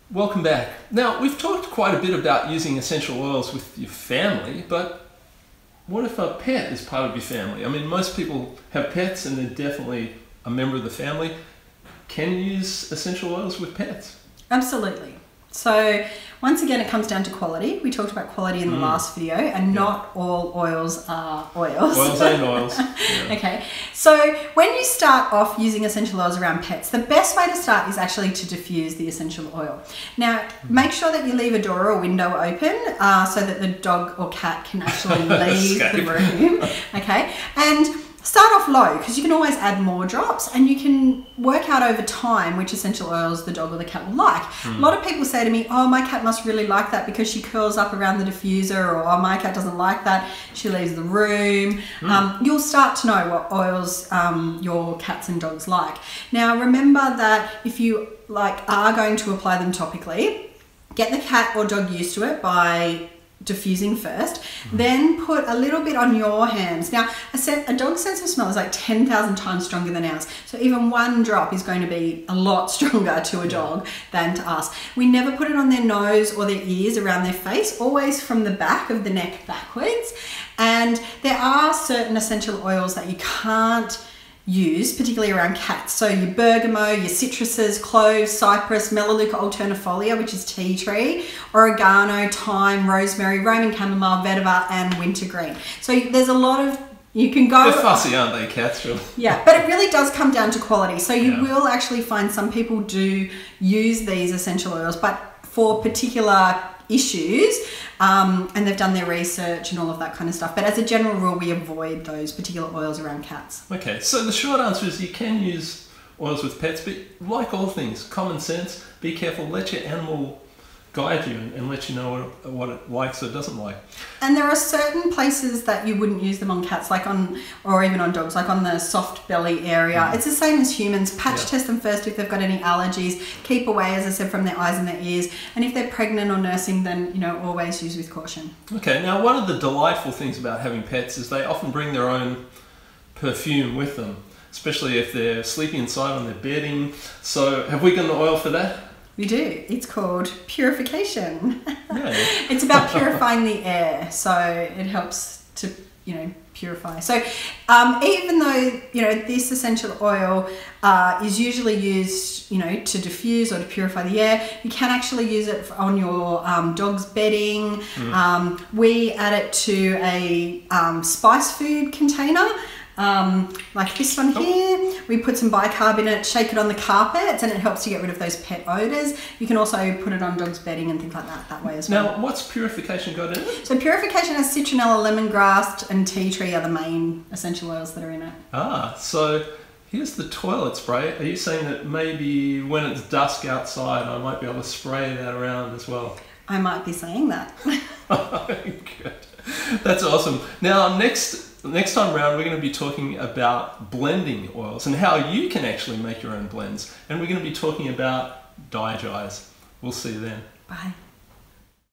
Welcome back. Now, we've talked quite a bit about using essential oils with your family, but what if a pet is part of your family? I mean, most people have pets and they're definitely a member of the family. Can you use essential oils with pets? Absolutely. So once again, it comes down to quality. We talked about quality in the last video, and not all oils are oils. Oils ain't oils. Yeah. Okay, so when you start off using essential oils around pets, the best way to start is actually to diffuse the essential oil. Now, make sure that you leave a door or window open so that the dog or cat can actually leave the room. Okay, and start off low, because you can always add more drops, and you can work out over time which essential oils the dog or the cat will like. A lot of people say to me, oh, my cat must really like that because she curls up around the diffuser, or oh, my cat doesn't like that, she leaves the room. You'll start to know what oils your cats and dogs like. Now remember that if you are going to apply them topically, get the cat or dog used to it by diffusing first, then put a little bit on your hands. Now, a dog's sense of smell is like 10,000 times stronger than ours. So even one drop is going to be a lot stronger to a dog than to us. We never put it on their nose or their ears, around their face, always from the back of the neck backwards. And there are certain essential oils that you can't use, particularly around cats. So your bergamot, your citruses, cloves, cypress, melaleuca alternifolia, which is tea tree, oregano, thyme, rosemary, Roman chamomile, vetiver, and wintergreen. So there's a lot of, you can go... They're fussy, aren't they, cats? Really? Yeah, but it really does come down to quality. So you will actually find some people do use these essential oils, but for particular issues, and they've done their research and all of that kind of stuff. But as a general rule, we avoid those particular oils around cats. Okay, so the short answer is you can use oils with pets, but like all things, common sense, be careful, let your animal guide you and let you know what it likes or doesn't like. And there are certain places that you wouldn't use them on cats, like on, or even on dogs, like on the soft belly area. It's the same as humans. Patch test them first if they've got any allergies. Keep away, as I said, from their eyes and their ears. And if they're pregnant or nursing, then, you know, always use with caution. Okay, now one of the delightful things about having pets is they often bring their own perfume with them, especially if they're sleeping inside on their bedding. So have we got an oil for that? We do. It's called Purification. Yeah. It's about purifying the air, so it helps to, you know, purify. So even though, you know, this essential oil is usually used, you know, to diffuse or to purify the air, you can actually use it on your dog's bedding. We add it to a spice food container. Like this one here, we put some bicarb in it, shake it on the carpets, and it helps to get rid of those pet odours. You can also put it on dog's bedding and things like that way as well. Now, what's Purification got in it? So Purification has citronella, lemongrass, and tea tree are the main essential oils that are in it. Ah, so here's the toilet spray. Are you saying that maybe when it's dusk outside, I might be able to spray that around as well? I might be saying that. Good. That's awesome. Now, next time around, we're going to be talking about blending oils and how you can actually make your own blends. And we're going to be talking about diagize. We'll see you then. Bye.